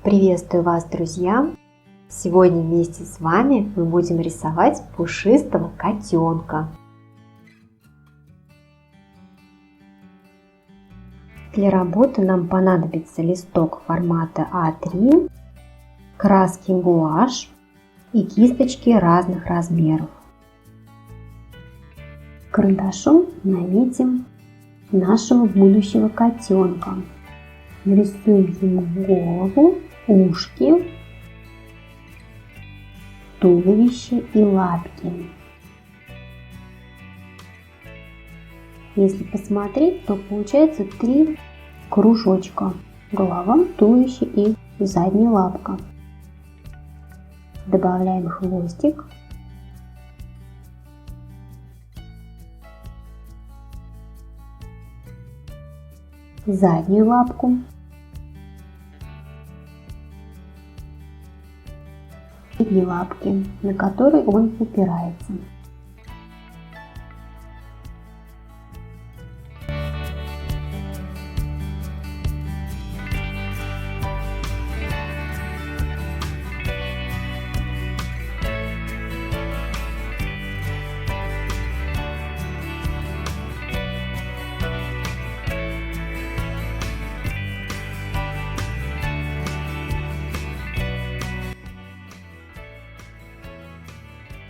Приветствую вас, друзья! Сегодня вместе с вами мы будем рисовать пушистого котенка. Для работы нам понадобится листок формата А3, краски гуашь и кисточки разных размеров. Карандашом наметим нашего будущего котенка. Нарисуем ему голову, ушки, туловище и лапки. Если посмотреть, то получается 3 кружочка: голова, туловище и задняя лапка. Добавляем хвостик. Заднюю лапку. Передние лапки, на которые он упирается.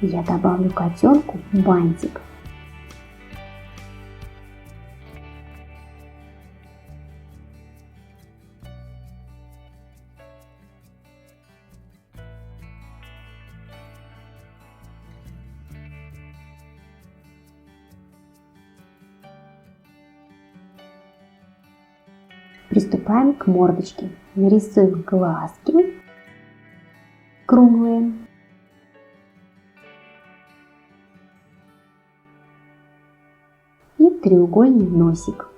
Я добавлю котенку бантик. Приступаем к мордочке. Нарисуем глазки круглые. И треугольный носик.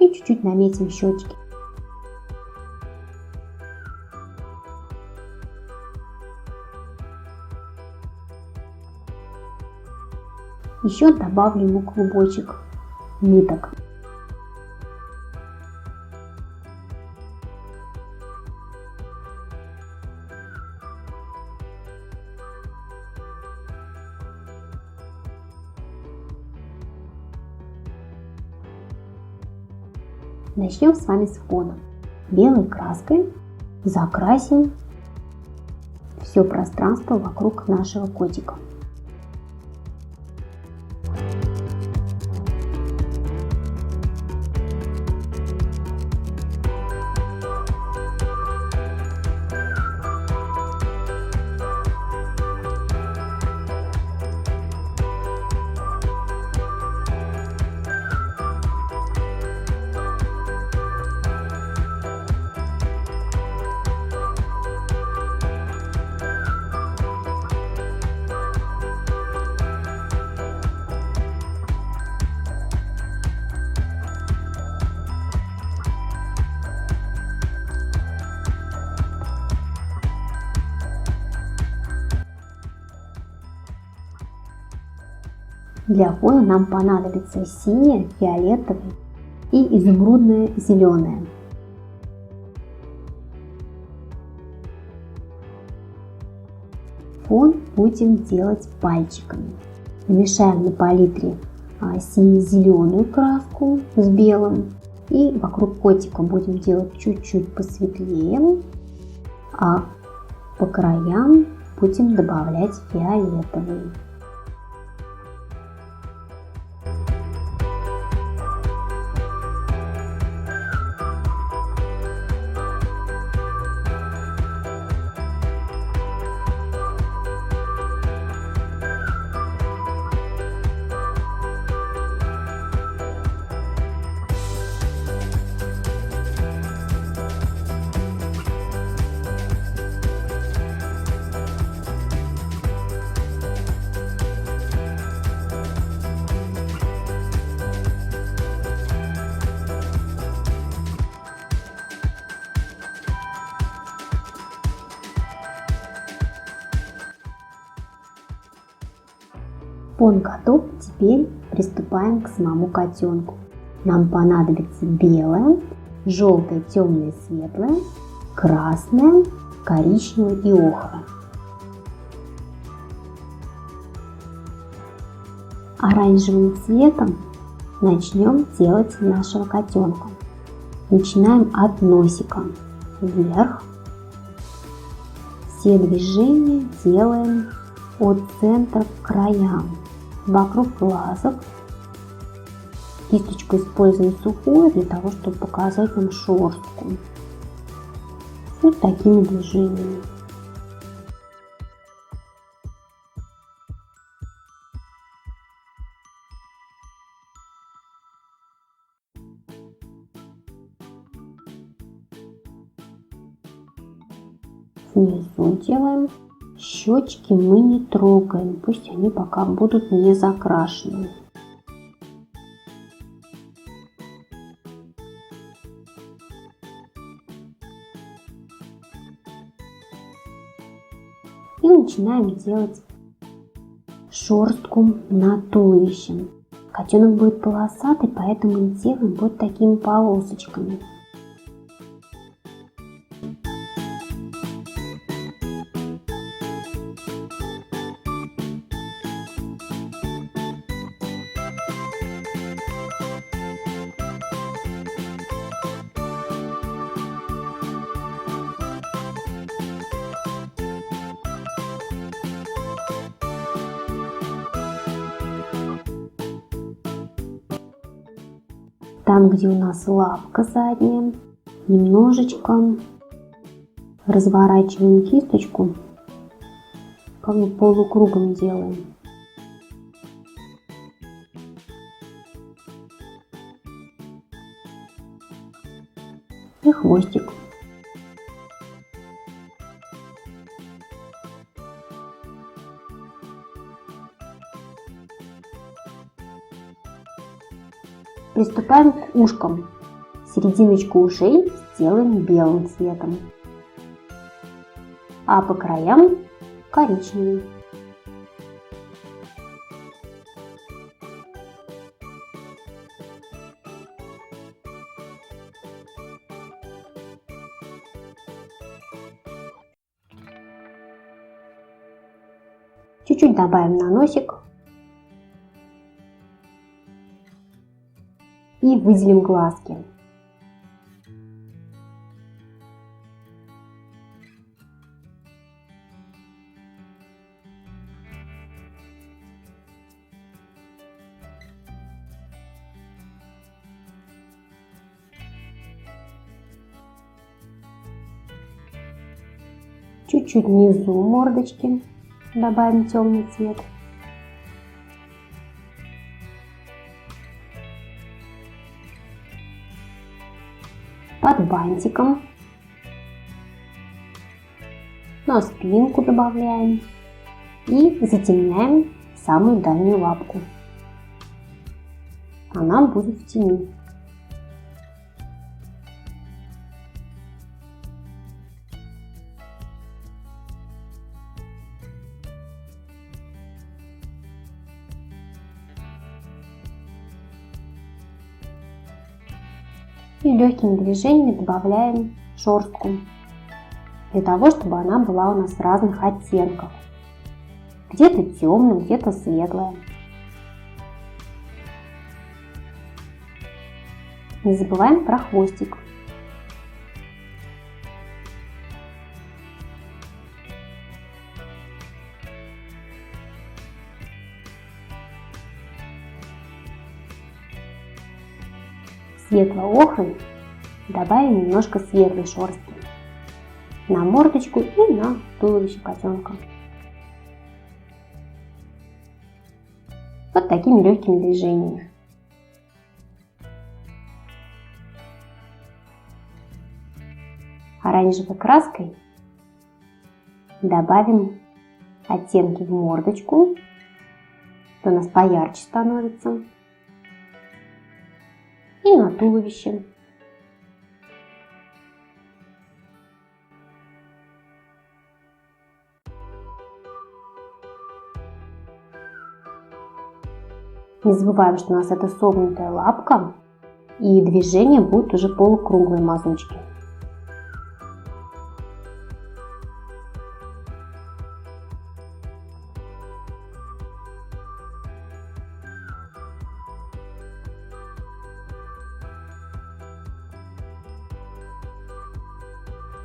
И чуть-чуть наметим щечки. Еще добавлю ему клубочек ниток. Начнем с вами с фона. Белой краской закрасим все пространство вокруг нашего котика. Для фона нам понадобится синее, фиолетовое и изумрудное зеленое. Фон будем делать пальчиками. Намешаем на палитре сине-зеленую краску с белым. И вокруг котика будем делать чуть-чуть посветлее, а по краям будем добавлять фиолетовый. Он готов, теперь приступаем к самому котенку. Нам понадобится белое, желтое, темное, светлое, красное, коричневое и охра. Оранжевым цветом начнем делать нашего котенка. Начинаем от носика вверх. Все движения делаем от центра к краям, вокруг глазок. Кисточку используем сухую для того, чтобы показать нам шерстку. Вот такими движениями. Внизу делаем. Щечки мы не трогаем, пусть они пока будут не закрашены. И начинаем делать шерстку над туловищем. Котенок будет полосатый, поэтому мы делаем вот такими полосочками. Там, где у нас лапка задняя, немножечко разворачиваем кисточку, как бы полукругом делаем. И хвостик. Приступаем к ушкам. Серединочку ушей сделаем белым цветом, а по краям коричневым. Чуть-чуть добавим на носик. И выделим глазки. Чуть-чуть внизу мордочки добавим темный цвет. Под бантиком на спинку добавляем и затемняем самую дальнюю лапку. Она будет в тени. И легкими движениями добавляем шерстку, для того, чтобы она была у нас разных оттенков. Где-то темная, где-то светлая. Не забываем про хвостик. Светло-охрой добавим немножко светлой шерстки на мордочку и на туловище котенка. Вот такими легкими движениями. Оранжевой краской добавим оттенки в мордочку, то у нас поярче становится. И на туловище. Не забываем, что у нас это согнутая лапка, и движение будет уже полукруглой мазочки.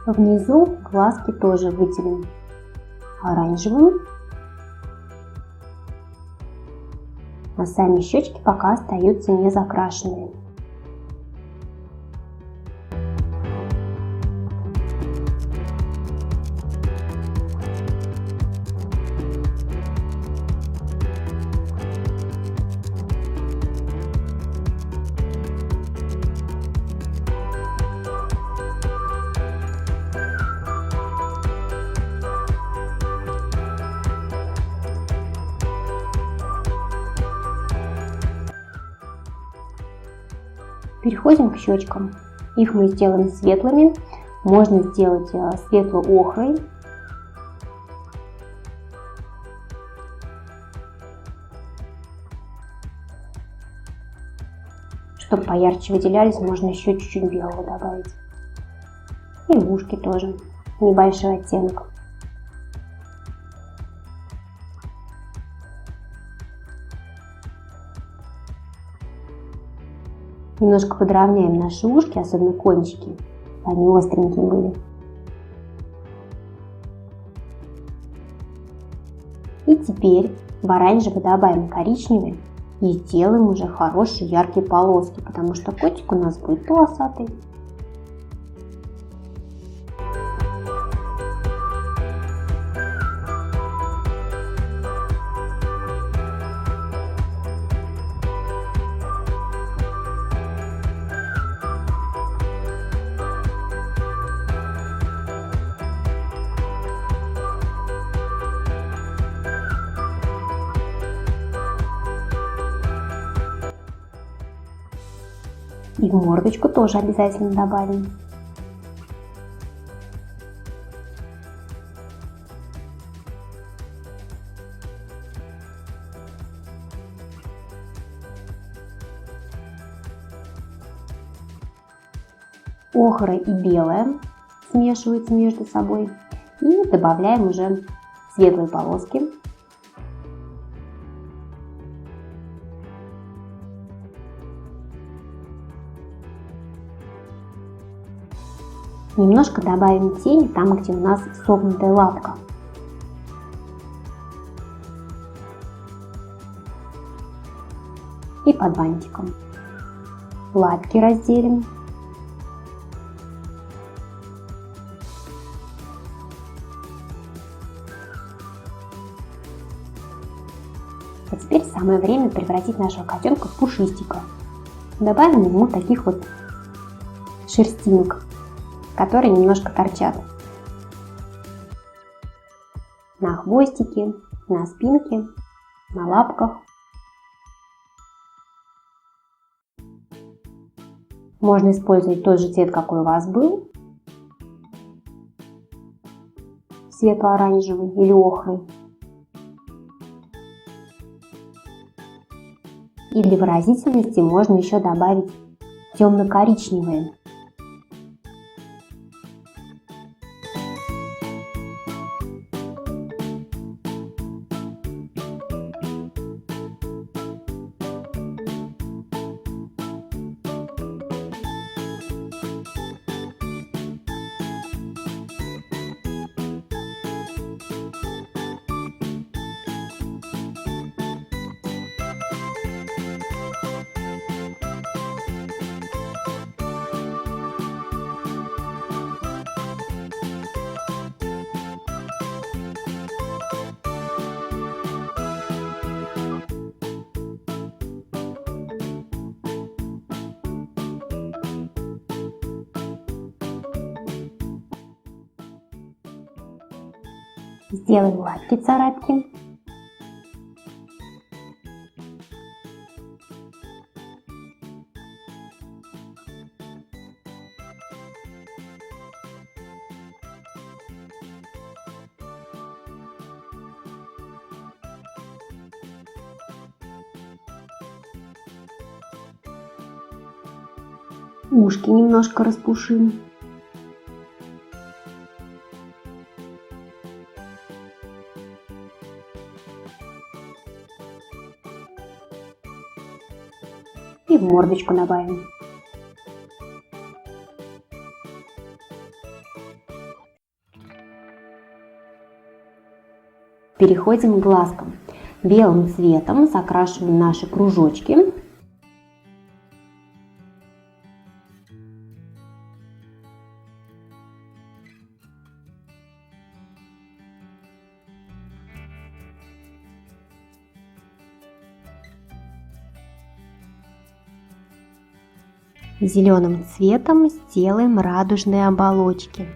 Внизу глазки тоже выделим оранжевым, а сами щечки пока остаются не закрашенными. Переходим к щечкам. Их мы сделаем светлыми. Можно сделать светло-охрой. Чтобы поярче выделялись, можно еще чуть-чуть белого добавить. И ушки тоже. Небольшой оттенок. Немножко подровняем наши ушки, особенно кончики. Они остренькие были. И теперь в оранжевый добавим коричневый и сделаем уже хорошие яркие полоски, потому что котик у нас будет полосатый. И в мордочку тоже обязательно добавим. Охра и белая смешиваются между собой. И добавляем уже светлые полоски. Немножко добавим тени там, где у нас согнутая лапка. И под бантиком. Лапки разделим. А теперь самое время превратить нашего котенка в пушистика. Добавим ему таких вот шерстинок, которые немножко торчат на хвостике, на спинке, на лапках. Можно использовать тот же цвет, какой у вас был, светло-оранжевый или охрый. И для выразительности можно еще добавить темно-коричневые. Сделаем лапки-царапки. Ушки немножко распушим. И в мордочку добавим. Переходим к глазкам. Белым цветом закрашиваем наши кружочки. Зеленым цветом сделаем радужные оболочки.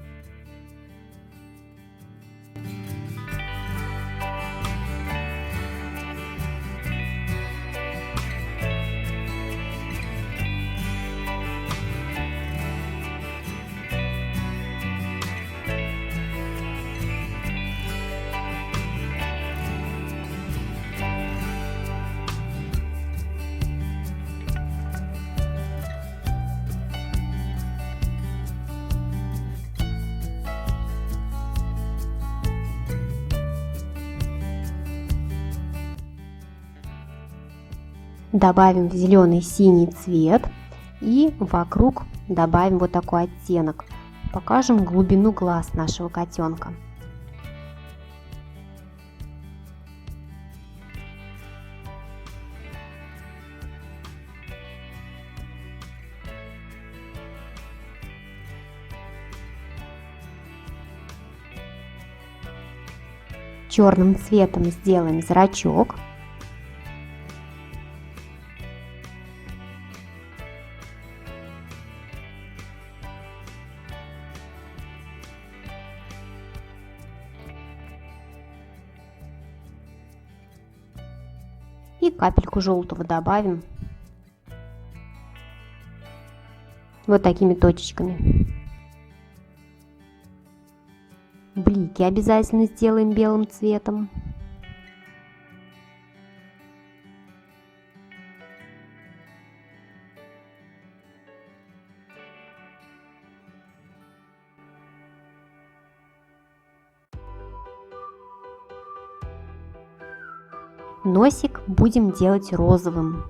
Добавим зеленый синий цвет и вокруг добавим вот такой оттенок. Покажем глубину глаз нашего котенка. Черным цветом сделаем зрачок. И капельку желтого добавим вот такими точечками. Блики обязательно сделаем белым цветом. Носик будем делать розовым.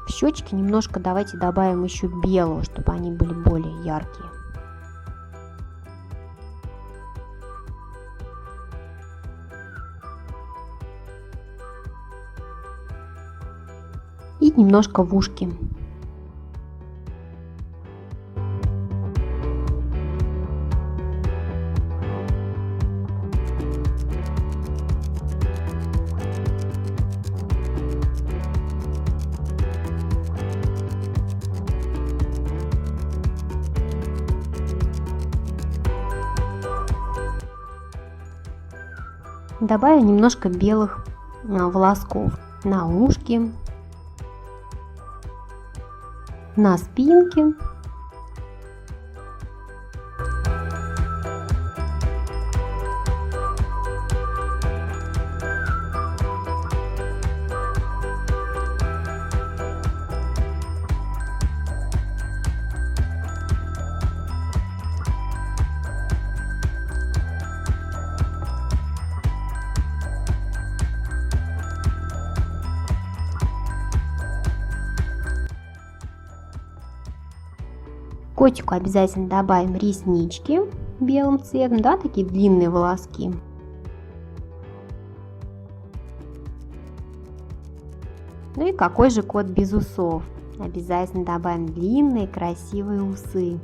В щечки немножко давайте добавим еще белого, чтобы они были более яркие. И немножко в ушки. Добавим немножко белых волосков на ушки, на спинке. Котику обязательно добавим реснички белым цветом, да, такие длинные волоски. Ну и какой же кот без усов? Обязательно добавим длинные красивые усы.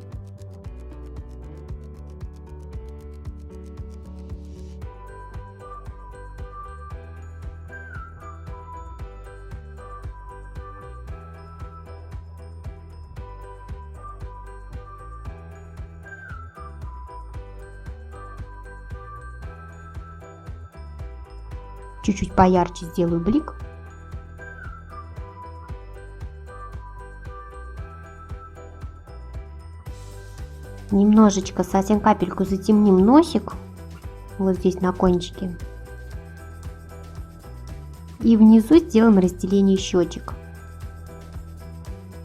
Чуть-чуть поярче сделаю блик. Немножечко, совсем капельку затемним носик, вот здесь на кончике. И внизу сделаем разделение щечек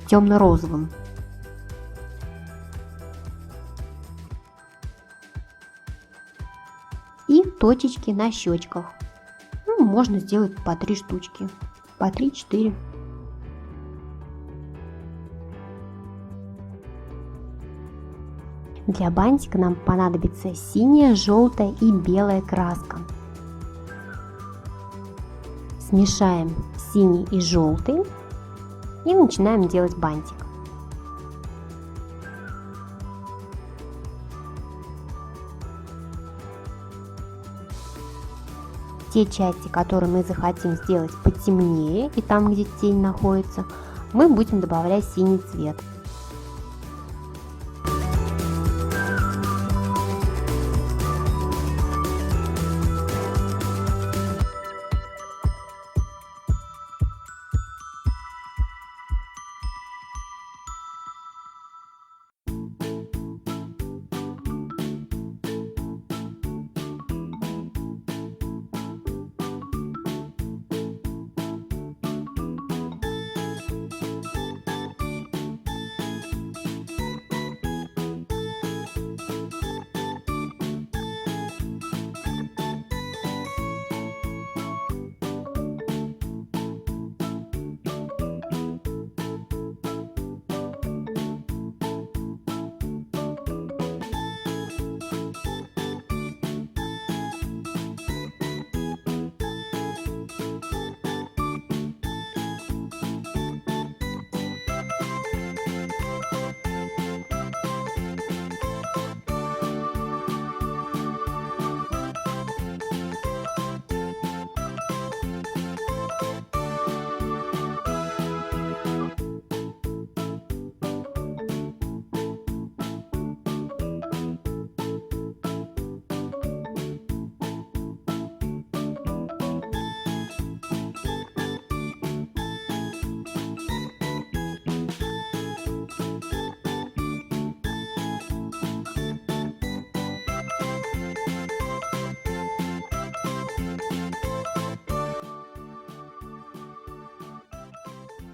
темно-розовым. И точечки на щечках. Ну, можно сделать по 3 штучки, по 3-4. Для бантика нам понадобится синяя, желтая и белая краска. Смешаем синий и желтый и начинаем делать бантик. Те части, которые мы захотим сделать потемнее, и там, где тень находится, мы будем добавлять синий цвет.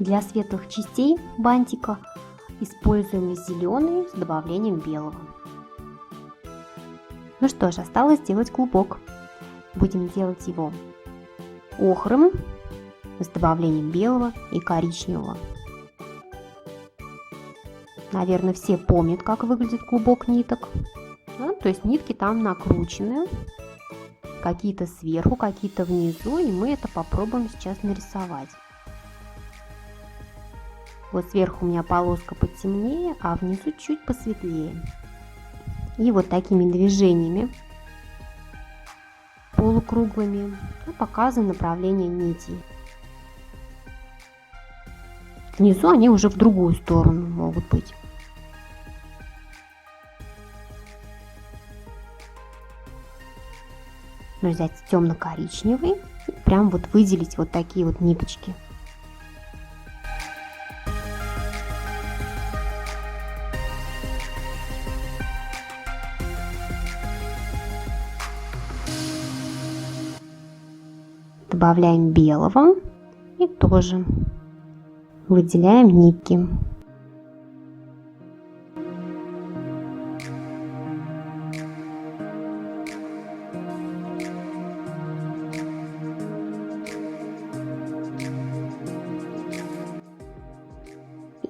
Для светлых частей бантика используем зеленый с добавлением белого. Ну что ж, осталось сделать клубок. Будем делать его охрым с добавлением белого и коричневого. Наверное, все помнят, как выглядит клубок ниток. Да, то есть нитки там накручены, какие-то сверху, какие-то внизу, и мы это попробуем сейчас нарисовать. Вот сверху у меня полоска потемнее, а внизу чуть посветлее. И вот такими движениями полукруглыми показываем направление нитей. Внизу они уже в другую сторону могут быть. Нужно взять темно-коричневый и прям вот выделить вот такие вот ниточки. Добавляем белого и тоже выделяем нитки.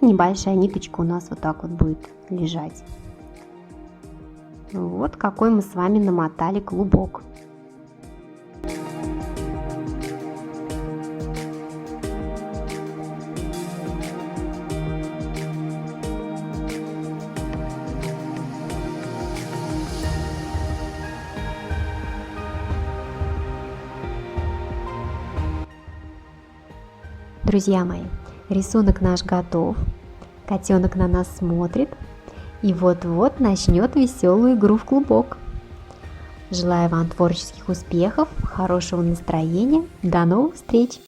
И небольшая ниточка у нас вот так вот будет лежать. Вот какой мы с вами намотали клубок. Друзья мои, рисунок наш готов, котенок на нас смотрит и вот-вот начнет веселую игру в клубок. Желаю вам творческих успехов, хорошего настроения, до новых встреч!